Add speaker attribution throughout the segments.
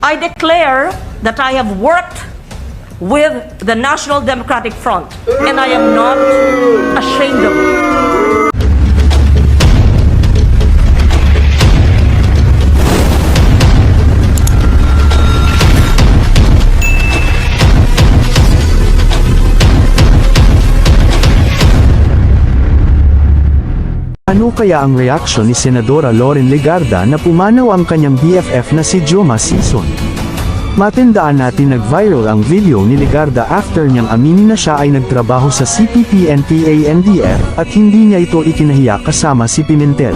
Speaker 1: I declare that I have worked with the National Democratic Front, and I am not ashamed of it.
Speaker 2: Ano kaya ang reaksyon ni Senadora Loren Legarda na pumanaw ang kanyang BFF na si Joma Sison? Matandaan natin nag-viral ang video ni Legarda after niyang aminin na siya ay nagtrabaho sa CPP-NPA-NDF at hindi niya ito ikinahiya kasama si Pimentel.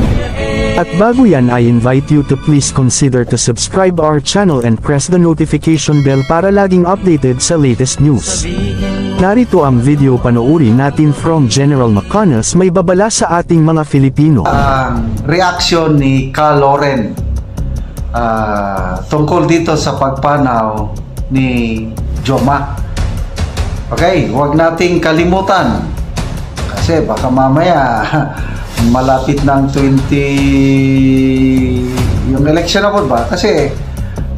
Speaker 2: At bago yan, I invite you to please consider to subscribe our channel and press the notification bell para laging updated sa latest news. Narito ang video, panoorin natin from Gen.Macanas, may babala sa ating mga Filipino.
Speaker 3: Reaksyon ni Loren tungkol dito sa pagpanaw ni Joma. Okay, huwag nating kalimutan kasi baka mamaya malapit ng 20 yung election na po ba? Kasi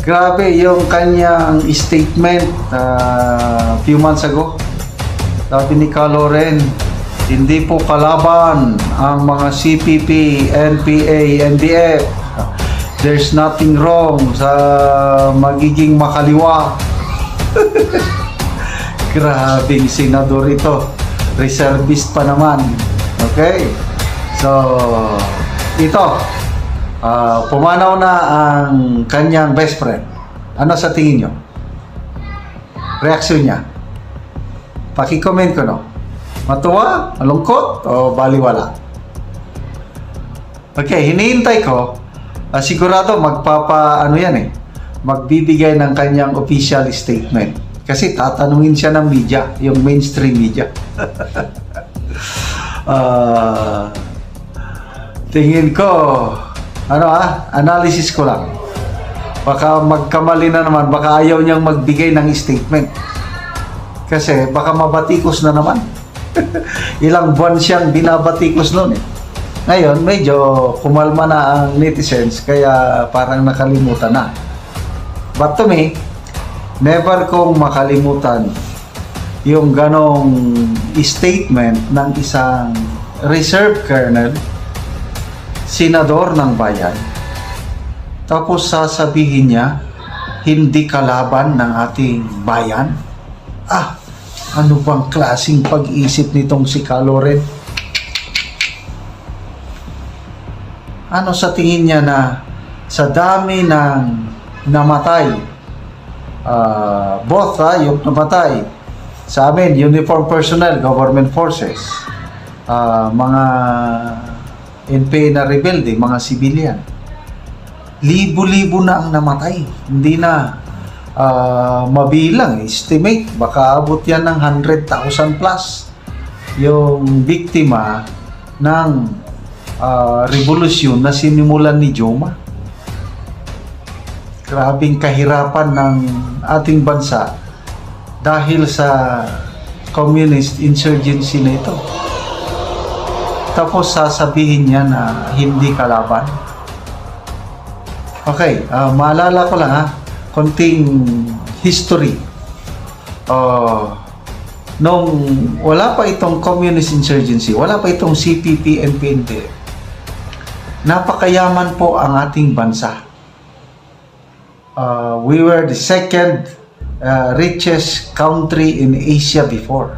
Speaker 3: grabe yung kanyang statement few months ago. Sabi ni Loren, hindi po kalaban ang mga CPP, NPA, NDF. There's nothing wrong sa magiging makaliwa. Grabing senador ito. Reservist pa naman. Okay? So, ito. Pumanaw na ang kanyang best friend. Ano sa tingin nyo? Reaksyon niya? Paki-comment ko, no? Matuwa? Malungkot? O baliwala? Okay, hinihintay ko. Sigurado magbibigay ng kanyang official statement. Kasi tatanungin siya ng media, yung mainstream media. Tingin ko, analysis ko lang. Baka magkamali na naman, baka ayaw niyang magbigay ng statement. Kasi baka mabatikos na naman. Ilang buwan siyang binabatikos noon eh. Ngayon, medyo kumalma na ang netizens, kaya parang nakalimutan na. But to me, never kong makalimutan yung ganong statement ng isang reserve colonel, senador ng bayan. Tapos sasabihin niya, hindi kalaban ng ating bayan. Ano bang klaseng pag-isip nitong si Loren? Ano sa tingin niya na sa dami ng namatay, yung namatay sa amin, uniform personnel, government forces, mga NPA na rebelde, mga civilian, libo-libo na ang namatay. Hindi na mabilang, estimate, baka abot yan ng 100,000 plus yung biktima ng revolusyon na sinimulan ni Joma. Grabing kahirapan ng ating bansa dahil sa communist insurgency na ito. Tapos sasabihin niya na hindi kalaban. Okay, maalala ko lang konting history. Nung wala pa itong communist insurgency, wala pa itong CPP, NPA, napakayaman po ang ating bansa. We were the second richest country in Asia before.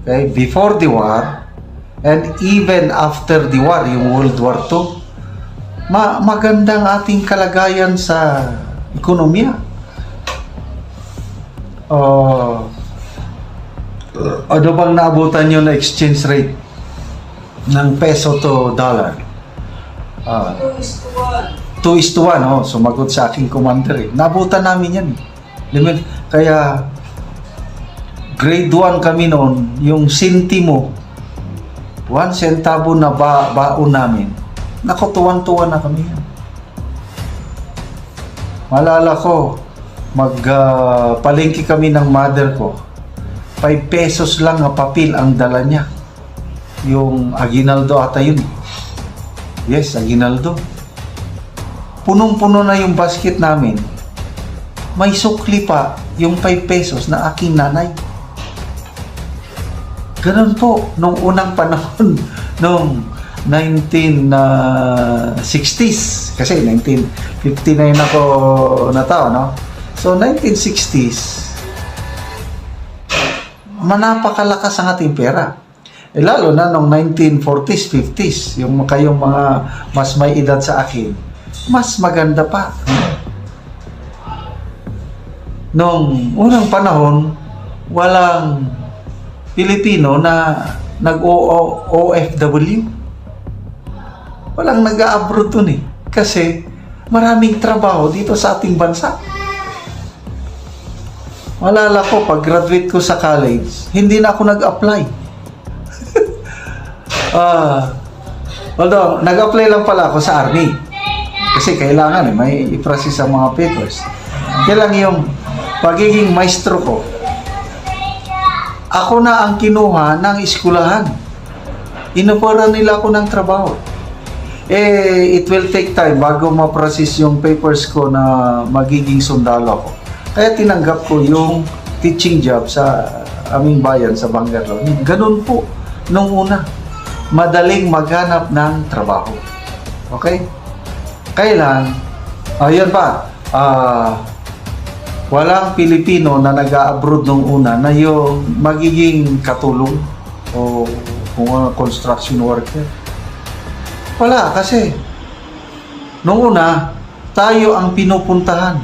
Speaker 3: Okay, before the war and even after the war, yung World War II, magandang ating kalagayan sa ekonomiya. Ano bang naabutan nyo na exchange rate ng peso to dollar? 2:1. Sumagot sa aking commander eh. Naabutan namin yan. Kaya grade 1 kami noon, yung sentimo, 1 centavo na baon namin. Naku, tuwan-tuwan na kami yan. Malala ko, palengke kami ng mother ko. 5 pesos lang na papel ang dala niya. Yung aguinaldo ata yun. Yes, aguinaldo. Punong-puno na yung basket namin. may sukli pa yung 5 pesos na aking nanay. Ganun po, nung unang panahon, nung 1960s, kasi 1959 ako natao, no? So, 1960s, manapakalakas ang ating pera. Lalo na nung 1940s, 50s, yung kayong mga mas may edad sa akin, mas maganda pa. Nung unang panahon, walang Pilipino na nag-OFW. Walang nag-a-abroad dun eh. Kasi maraming trabaho dito sa ating bansa. Malala ko, pag graduate ko sa college, hindi na ako nag-apply. Although, nag-apply lang pala ako sa Army. Kasi kailangan may i-process ang mga papers. Kailang yung pagiging maestro ko, ako na ang kinuha ng eskulahan. Inuparan nila ako ng trabaho. It will take time bago ma-process yung papers ko na magiging sundalo ako. Kaya tinanggap ko yung teaching job sa aming bayan sa Bangalore. Ganun po nung una. Madaling maghanap ng trabaho. Okay? Kailan? Ayun pa. Walang Pilipino na nag-a-abroad nung una na yung magiging katulong o kung construction worker. Wala, kasi nung una, tayo ang pinupuntahan.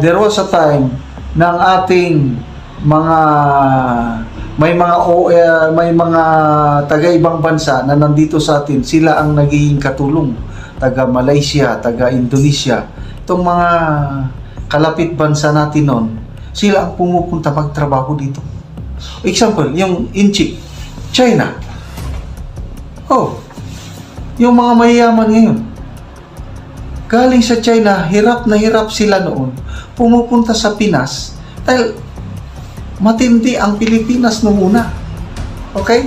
Speaker 3: There was a time ng ating mga may mga taga-ibang bansa na nandito sa atin, sila ang nagiging katulong. Taga Malaysia, taga Indonesia. Itong mga kalapit bansa natin noon, sila ang pumupunta magtrabaho dito. Example, yung Inchi, China. Yung mga mayayaman ngayon, galing sa China, hirap na hirap sila noon, pumupunta sa Pinas, dahil matindi ang Pilipinas noong una. Okay?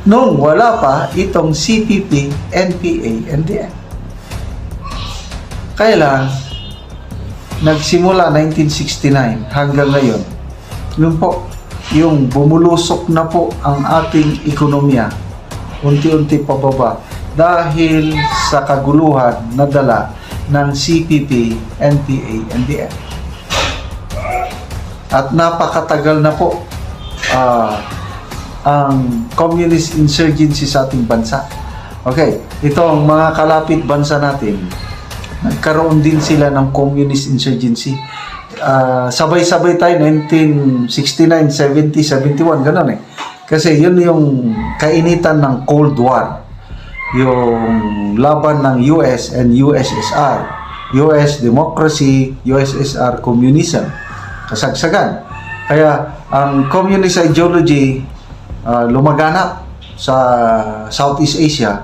Speaker 3: Noong wala pa itong CPP, NPA, NDN. Kailan, nagsimula 1969 hanggang ngayon, yun po, yung bumulusok na po ang ating ekonomiya, unti-unti pababa, dahil sa kaguluhan na dala ng CPP, NPA, NDN. At napakatagal na po ang communist insurgency sa ating bansa. Okay, itong mga kalapit bansa natin, nagkaroon din sila ng communist insurgency. Sabay-sabay tayo, 1969, 70, 71, gano'n eh. Kasi yun yung kainitan ng Cold War. Yung laban ng US and USSR. US democracy, USSR communism. Kasagsagan. Kaya ang communist ideology lumaganap sa Southeast Asia.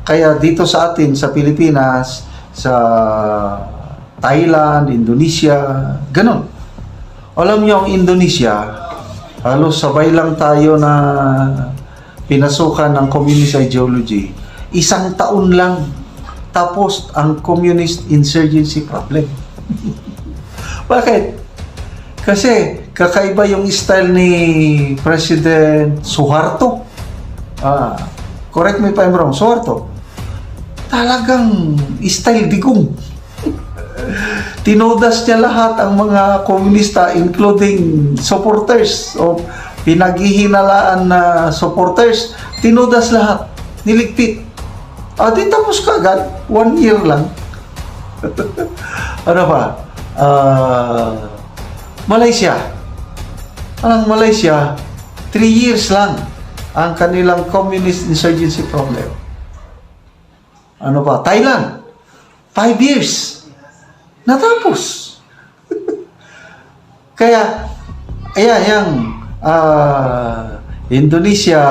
Speaker 3: Kaya dito sa atin, sa Pilipinas, sa Thailand, Indonesia, ganun. Alam niyo, ang Indonesia, halos sabay lang tayo na pinasukan ng communist ideology. 1 taon lang, tapos ang communist insurgency problem. Bakit? Kasi kakaiba yung style ni President Suharto. Correct me if I'm wrong, Suharto. Talagang style digong. Tinodas niya lahat ang mga komunista, including supporters o pinaghihinalaan na supporters. Tinodas lahat. Niligpit. Di tapos kagad. 1 year lang. Ano pa? Malaysia. Ang Malaysia, 3 years lang ang kanilang communist insurgency problem. Ano pa? Thailand, 5 years. Natapos. Kaya, ayan, yung Indonesia,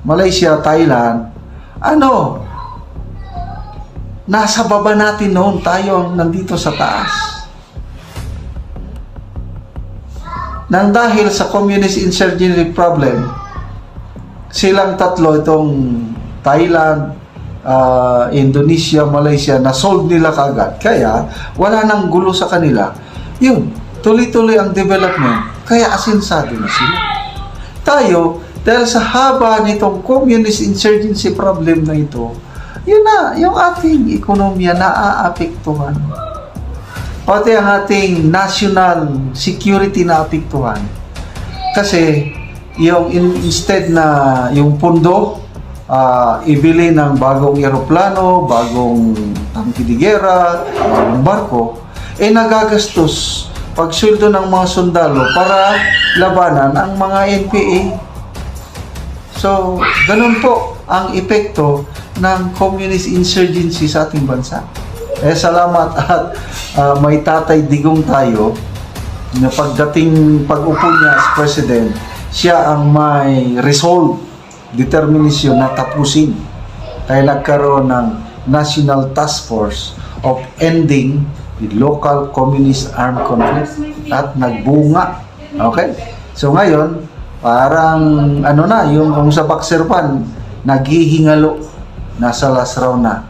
Speaker 3: Malaysia, Thailand, nasa baba natin noon, tayo nandito sa taas. Nang dahil sa communist insurgency problem, silang tatlo, itong Thailand, Indonesia, Malaysia, na-solve nila kaagad. Kaya, wala nang gulo sa kanila. yun, tuloy-tuloy ang development, kaya asensado na sila. Tayo, dahil sa haba nitong communist insurgency problem na ito, yun na, yung ating ekonomiya naaapektuhan. Pati ang ating national security naapektuhan. Kasi, yung instead na yung pundo, ibili ng bagong eroplano, bagong tangkidigera, bagong barko, nagagastos pagsweldo ng mga sundalo para labanan ang mga NPA. So, ganun po ang epekto ng communist insurgency sa ating bansa. Salamat at may Tatay Digong tayo na pag-upo niya as president, siya ang may resolve, determination na tapusin. Kaya nagkaroon ng National Task Force of Ending the Local Communist Armed Conflict at nagbunga. Okay? So ngayon, parang yung sa Bakserpan, naghihingalo, nasa last round na.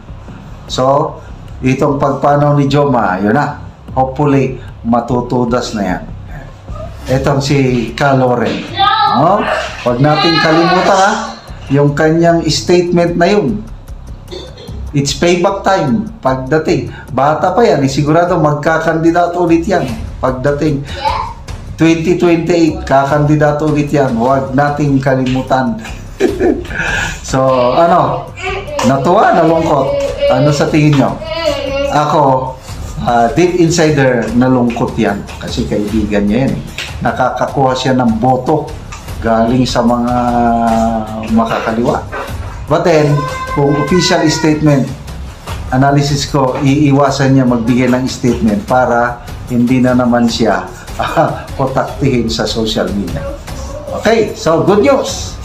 Speaker 3: So, itong pagpanaw ni Joma, yun na. Hopefully, matutudas na yan. Itong si Loren. Huwag natin kalimutan yung kanyang statement na yun. It's payback time. Pagdating, bata pa yan, sigurado magkakandidato ulit yan. Pagdating 2028, kakandidato ulit yan. Huwag nating kalimutan. So, natuwa, nalungkot. Ano sa tingin nyo? Ako, deep insider, nalungkot yan. Kasi kaibigan niya yan. Nakakakuha siya ng boto galing sa mga makakaliwa. But then, kung official statement, analysis ko, iiwasan niya magbigay ng statement para hindi na naman siya kontaktihin sa social media. Okay, so good news.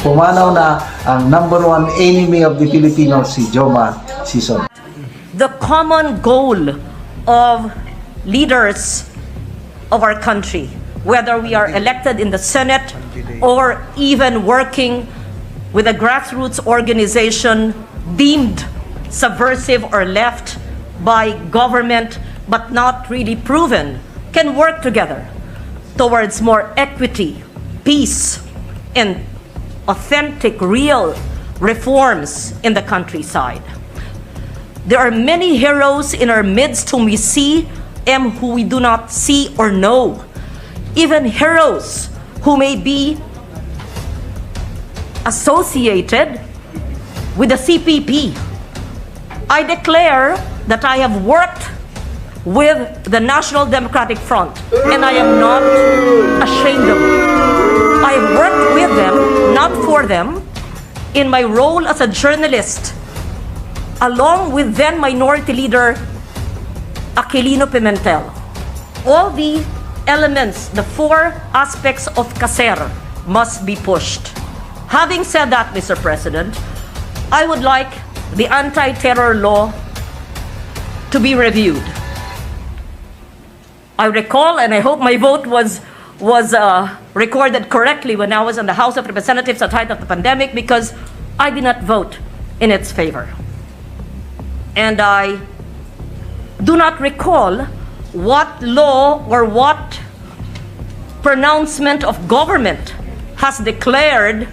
Speaker 3: Pumanaw na ang number one enemy of the Filipinos, si Joma, Sison.
Speaker 1: The common goal of leaders of our country, whether we are elected in the Senate or even working with a grassroots organization deemed subversive or left by government but not really proven, can work together towards more equity, peace, and authentic, real reforms in the countryside. There are many heroes in our midst whom we see and who we do not see or know. Even heroes who may be associated with the CPP. I declare that I have worked with the National Democratic Front, and I am not ashamed of it. I worked with them, not for them, in my role as a journalist, along with then Minority Leader Aquilino Pimentel. All the elements, the four aspects of CASER must be pushed. Having said that, Mr. President, I would like the anti-terror law to be reviewed. I recall, and I hope my vote was recorded correctly when I was in the House of Representatives at the height of the pandemic, because I did not vote in its favor. And I do not recall what law or what pronouncement of government has declared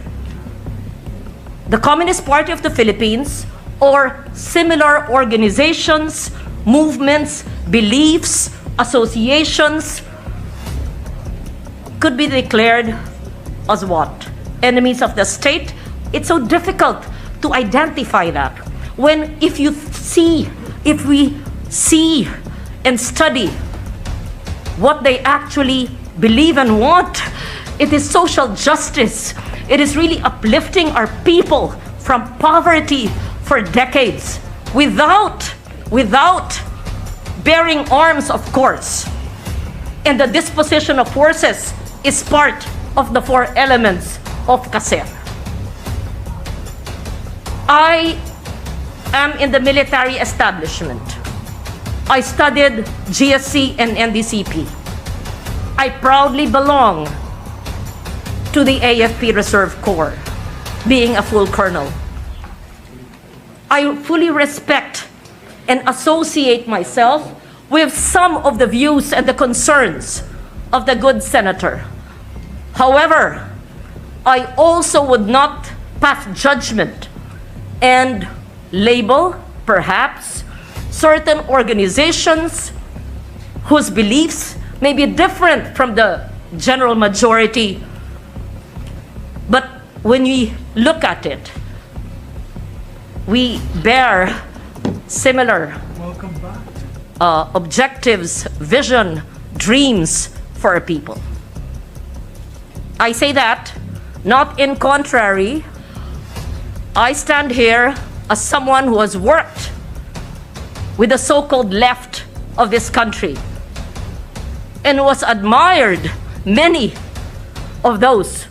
Speaker 1: the Communist Party of the Philippines or similar organizations, movements, beliefs, associations could be declared as what? Enemies of the state? It's so difficult to identify that. If we see and study what they actually believe and want, it is social justice. It is really uplifting our people from poverty for decades without bearing arms, of course. And the disposition of forces is part of the four elements of CASER. I am in the military establishment. I studied GSC and NDCP. I proudly belong to the AFP Reserve Corps, being a full colonel. I fully respect and associate myself with some of the views and the concerns of the good senator. However, I also would not pass judgment and label, perhaps, certain organizations whose beliefs may be different from the general majority. But when we look at it, we bear similar objectives, vision, dreams for our people. I say that not in contrary. I stand here as someone who has worked with the so-called left of this country and was admired many of those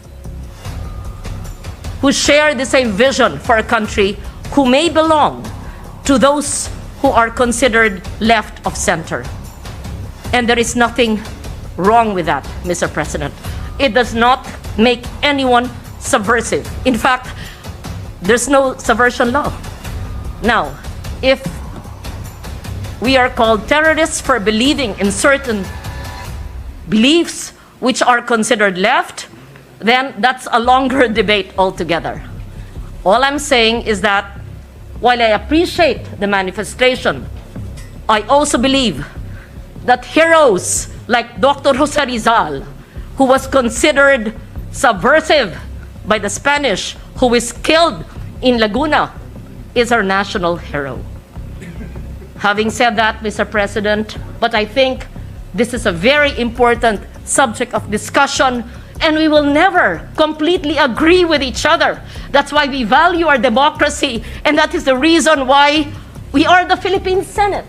Speaker 1: who share the same vision for a country, who may belong to those who are considered left of center. And there is nothing wrong with that, Mr. President. It does not make anyone subversive. In fact, there's no subversion law. Now, if we are called terrorists for believing in certain beliefs which are considered left, then that's a longer debate altogether. All I'm saying is that while I appreciate the manifestation, I also believe that heroes like Dr. Jose Rizal, who was considered subversive by the Spanish, who was killed in Laguna, is our national hero. Having said that, Mr. President, but I think this is a very important subject of discussion, and we will never completely agree with each other. That's why we value our democracy, and that is the reason why we are the Philippine Senate.